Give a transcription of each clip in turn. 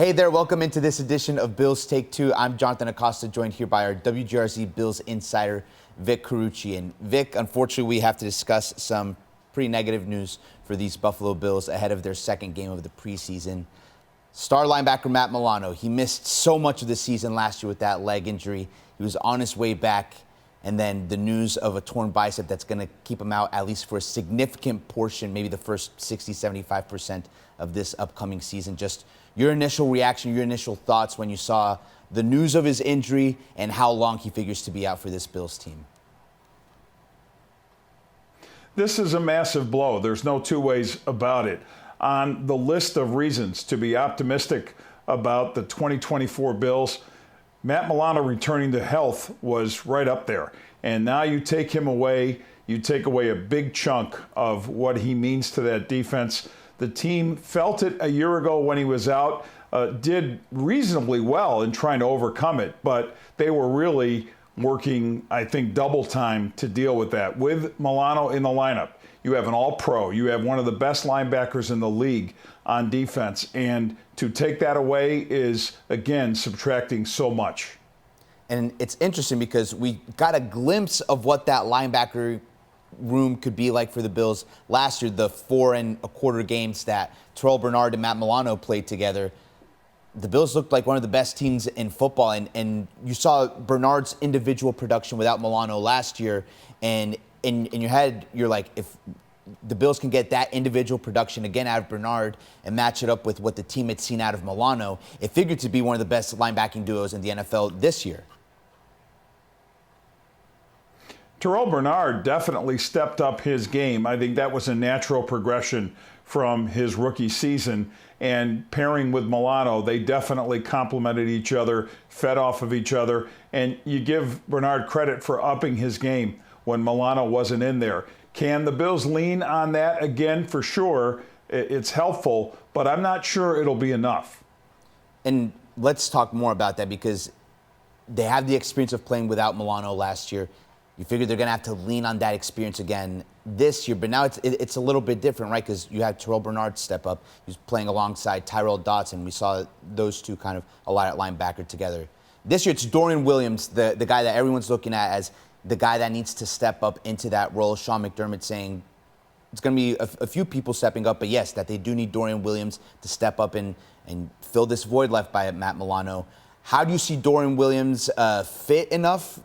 Hey there, welcome into this edition of Bills Take Two. I'm Jonathan Acosta, joined here by our WGRZ Bills insider, Vic Carucci. And Vic, unfortunately, we have to discuss some pretty negative news for these Buffalo Bills ahead of their second game of the preseason. Star linebacker Matt Milano, he missed so much of the season last year with that leg injury. He was on his way back, and then the news of a torn bicep that's going to keep him out at least for a significant portion, maybe the first 60, 75% of this upcoming season. Just your initial reaction, your initial thoughts when you saw the news of his injury and how long he figures to be out for this Bills team. This is a massive blow. There's no two ways about it. On the list of reasons to be optimistic about the 2024 Bills, Matt Milano returning to health was right up there. And now you take him away, you take away a big chunk of what he means to that defense. The team felt it a year ago when he was out, did reasonably well in trying to overcome it, but they were really working, I think, double time to deal with that. With Milano in the lineup, you have an all-pro. You have one of the best linebackers in the league on defense. And to take that away is, again, subtracting so much. And it's interesting because we got a glimpse of what that linebacker room could be like for the Bills last year, the 4 1/4 games that Terrell Bernard and Matt Milano played together. The Bills looked like one of the best teams in football, and you saw Bernard's individual production without Milano last year, and in your head, you're like, if the Bills can get that individual production again out of Bernard and match it up with what the team had seen out of Milano, it figured to be one of the best linebacking duos in the NFL this year. Terrell Bernard definitely stepped up his game. I think that was a natural progression from his rookie season. And pairing with Milano, they definitely complemented each other, fed off of each other. And you give Bernard credit for upping his game when Milano wasn't in there. Can the Bills lean on that again? For sure, it's helpful, but I'm not sure it'll be enough. And let's talk more about that because they have the experience of playing without Milano last year. You figure they're going to have to lean on that experience again this year. But now it's a little bit different, right? Because you had Terrell Bernard step up. He was playing alongside Tyrell Dodson. We saw those two kind of a lot at linebacker together. This year, it's Dorian Williams, the guy that everyone's looking at as the guy that needs to step up into that role. Sean McDermott saying it's going to be a few people stepping up, but yes, that they do need Dorian Williams to step up and fill this void left by Matt Milano. How do you see Dorian Williams fit enough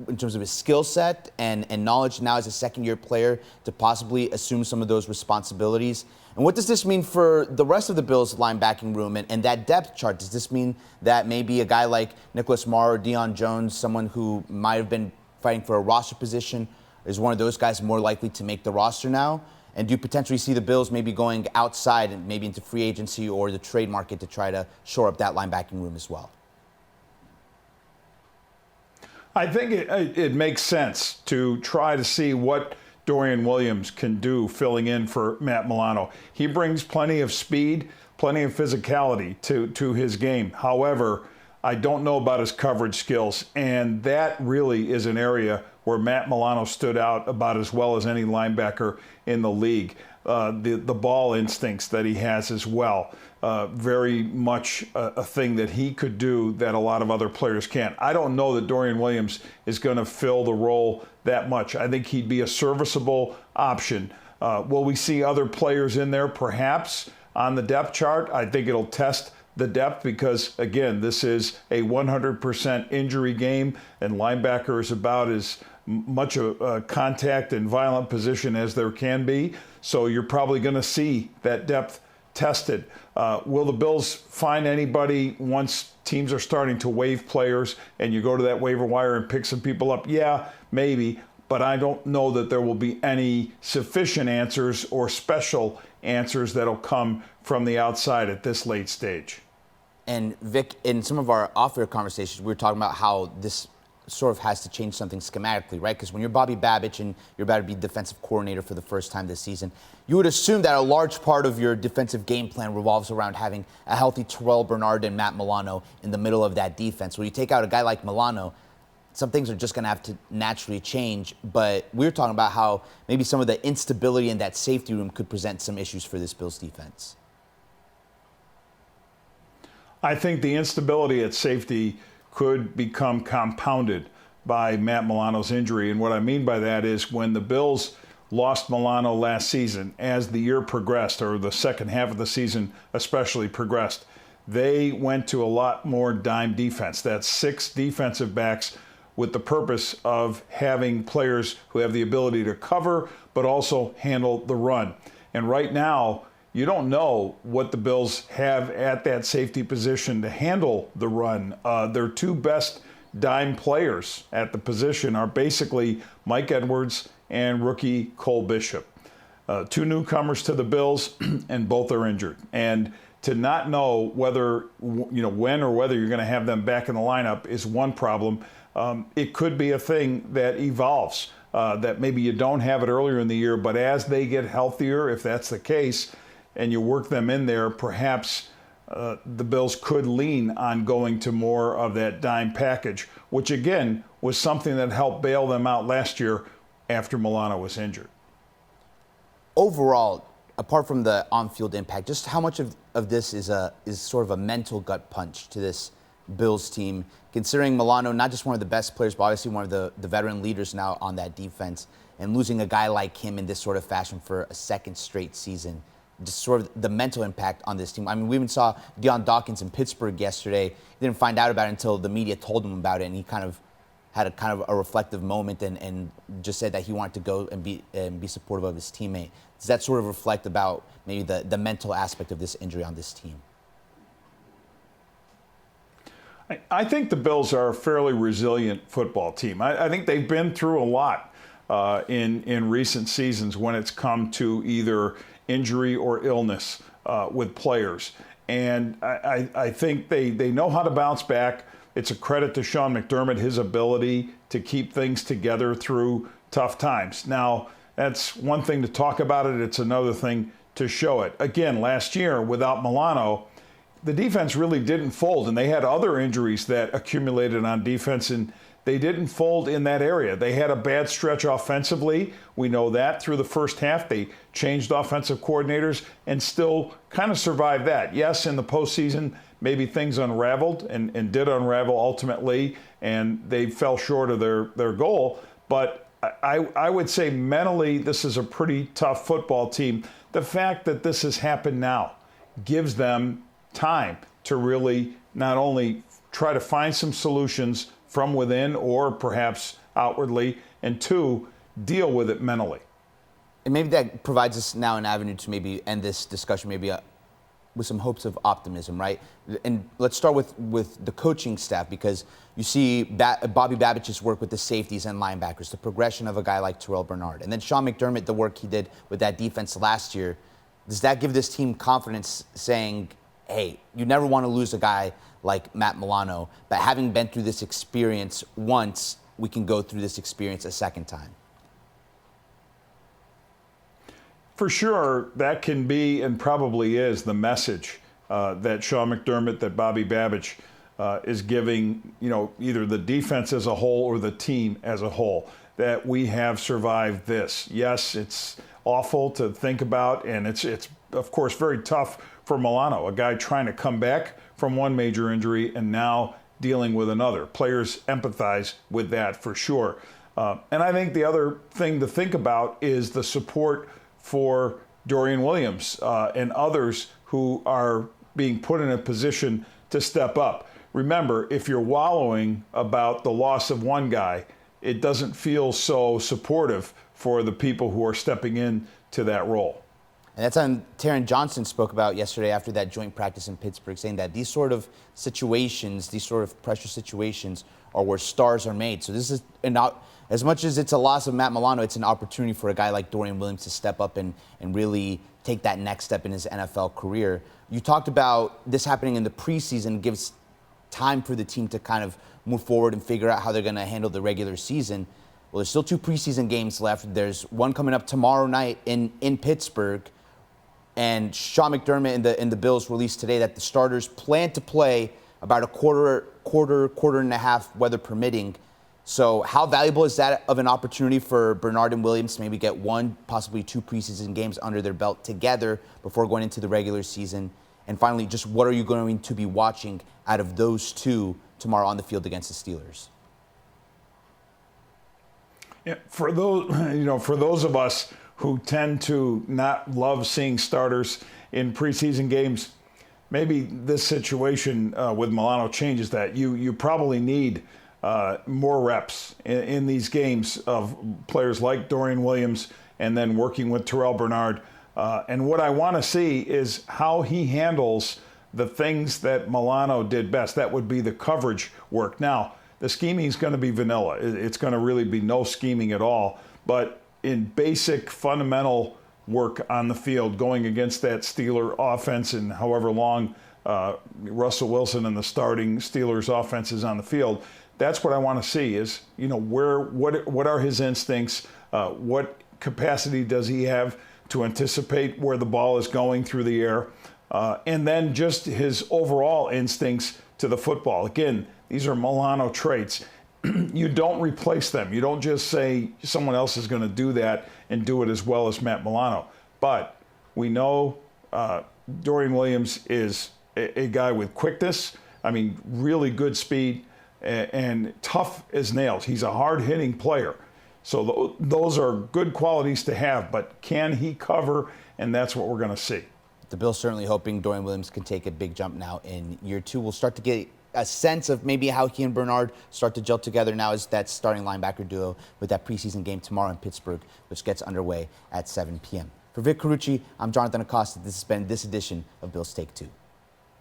in terms of his skill set and knowledge now as a second-year player to possibly assume some of those responsibilities? And what does this mean for the rest of the Bills' linebacking room and that depth chart? Does this mean that maybe a guy like Nicholas Morrow or Deion Jones, someone who might have been fighting for a roster position, is one of those guys more likely to make the roster now? And do you potentially see the Bills maybe going outside and maybe into free agency or the trade market to try to shore up that linebacking room as well? I think it makes sense to try to see what Dorian Williams can do filling in for Matt Milano. He brings plenty of speed, plenty of physicality to his game. However, I don't know about his coverage skills, and that really is an area where Matt Milano stood out about as well as any linebacker in the league. The ball instincts that he has as well. Very much a thing that he could do that a lot of other players can't. I don't know that Dorian Williams is going to fill the role that much. I think he'd be a serviceable option. Will we see other players in there perhaps on the depth chart? I think it'll test the depth because, again, this is a 100% injury game, and linebacker is about as much a contact and violent position as there can be. So you're probably going to see that depth tested. Will the Bills find anybody once teams are starting to waive players and you go to that waiver wire and pick some people up? Yeah, maybe. But I don't know that there will be any sufficient answers or special answers that'll come from the outside at this late stage. And Vic, in some of our off-air conversations, we were talking about how this sort of has to change something schematically, right? Because when you're Bobby Babich and you're about to be defensive coordinator for the first time this season, you would assume that a large part of your defensive game plan revolves around having a healthy Terrell Bernard and Matt Milano in the middle of that defense. When you take out a guy like Milano, some things are just going to have to naturally change. But we were talking about how maybe some of the instability in that safety room could present some issues for this Bills defense. I think the instability at safety could become compounded by Matt Milano's injury. And what I mean by that is when the Bills lost Milano last season, as the year progressed, or the second half of the season especially progressed, they went to a lot more dime defense. That's 6 defensive backs with the purpose of having players who have the ability to cover but also handle the run. And right now, you don't know what the Bills have at that safety position to handle the run. Their 2 best dime players at the position are basically Mike Edwards and rookie Cole Bishop. 2 newcomers to the Bills, and both are injured. And to not know whether, when or whether you're going to have them back in the lineup is one problem. It could be a thing that evolves, that maybe you don't have it earlier in the year, but as they get healthier, if that's the case, and you work them in there, perhaps the Bills could lean on going to more of that dime package, which again was something that helped bail them out last year after Milano was injured. Overall, apart from the on-field impact, just how much of this is sort of a mental gut punch to this Bills team, considering Milano, not just one of the best players, but obviously one of the veteran leaders now on that defense, and losing a guy like him in this sort of fashion for a second straight season, just sort of the mental impact on this team. I mean, we even saw Deion Dawkins in Pittsburgh yesterday. He didn't find out about it until the media told him about it, and he kind of had a reflective moment and just said that he wanted to go and be supportive of his teammate. Does that sort of reflect about maybe the mental aspect of this injury on this team? I think the Bills are a fairly resilient football team. I think they've been through a lot in recent seasons when it's come to either injury or illness with players. And I think they know how to bounce back. It's a credit to Sean McDermott, his ability to keep things together through tough times. Now, that's one thing to talk about it. It's another thing to show it. Again, last year, without Milano, the defense really didn't fold, and they had other injuries that accumulated on defense, and they didn't fold in that area. They had a bad stretch offensively. We know that through the first half. They changed offensive coordinators and still kind of survived that. Yes, in the postseason, maybe things unraveled and did unravel ultimately, and they fell short of their goal. But I would say mentally, this is a pretty tough football team. The fact that this has happened now gives them time to really not only try to find some solutions from within or perhaps outwardly, and 2, deal with it mentally. And maybe that provides us now an avenue to maybe end this discussion with some hopes of optimism, right? And let's start with the coaching staff, because you see Bobby Babbitt's work with the safeties and linebackers, the progression of a guy like Terrell Bernard, and then Sean McDermott, the work he did with that defense last year. Does that give this team confidence, saying, hey, you never want to lose a guy like Matt Milano, but having been through this experience once, we can go through this experience a second time? For sure, that can be and probably is the message that Sean McDermott, that Bobby Babbage is giving, either the defense as a whole or the team as a whole, that we have survived this. Yes, it's awful to think about, and it's of course very tough for Milano, a guy trying to come back from one major injury and now dealing with another. Players empathize with that for sure. And I think the other thing to think about is the support for Dorian Williams and others who are being put in a position to step up. Remember, if you're wallowing about the loss of one guy, it doesn't feel so supportive for the people who are stepping in to that role. And that's something Taron Johnson spoke about yesterday after that joint practice in Pittsburgh, saying that these sort of situations, these sort of pressure situations, are where stars are made. So this is as much as it's a loss of Matt Milano, it's an opportunity for a guy like Dorian Williams to step up and really take that next step in his NFL career. You talked about this happening in the preseason, gives time for the team to kind of move forward and figure out how they're going to handle the regular season. Well, there's still 2 preseason games left. There's one coming up tomorrow night in Pittsburgh. And Sean McDermott and the Bills released today that the starters plan to play about a quarter and a half, weather permitting. So how valuable is that of an opportunity for Bernard and Williams to maybe get 1, possibly 2 preseason games under their belt together before going into the regular season? And finally, just what are you going to be watching out of those two tomorrow on the field against the Steelers? Yeah, for those of us who tend to not love seeing starters in preseason games, maybe this situation with Milano changes that. You probably need more reps in these games of players like Dorian Williams and then working with Terrell Bernard. And what I want to see is how he handles the things that Milano did best. That would be the coverage work. Now, the scheming is going to be vanilla. It's going to really be no scheming at all. But in basic fundamental work on the field, going against that Steeler offense and however long Russell Wilson and the starting Steelers offense is on the field, that's what I want to see is, what are his instincts? What capacity does he have to anticipate where the ball is going through the air? And then just his overall instincts to the football. Again, these are Milano traits. You don't replace them. You don't just say someone else is going to do that and do it as well as Matt Milano. But we know Dorian Williams is a guy with quickness, really good speed, and tough as nails. He's a hard-hitting player. So those are good qualities to have, but can he cover? And that's what we're going to see. The Bills certainly hoping Dorian Williams can take a big jump now in year two. We'll start to get a sense of maybe how he and Bernard start to gel together now as that starting linebacker duo with that preseason game tomorrow in Pittsburgh, which gets underway at 7 p.m. For Vic Carucci, I'm Jonathan Acosta. This has been this edition of Bills Take Two.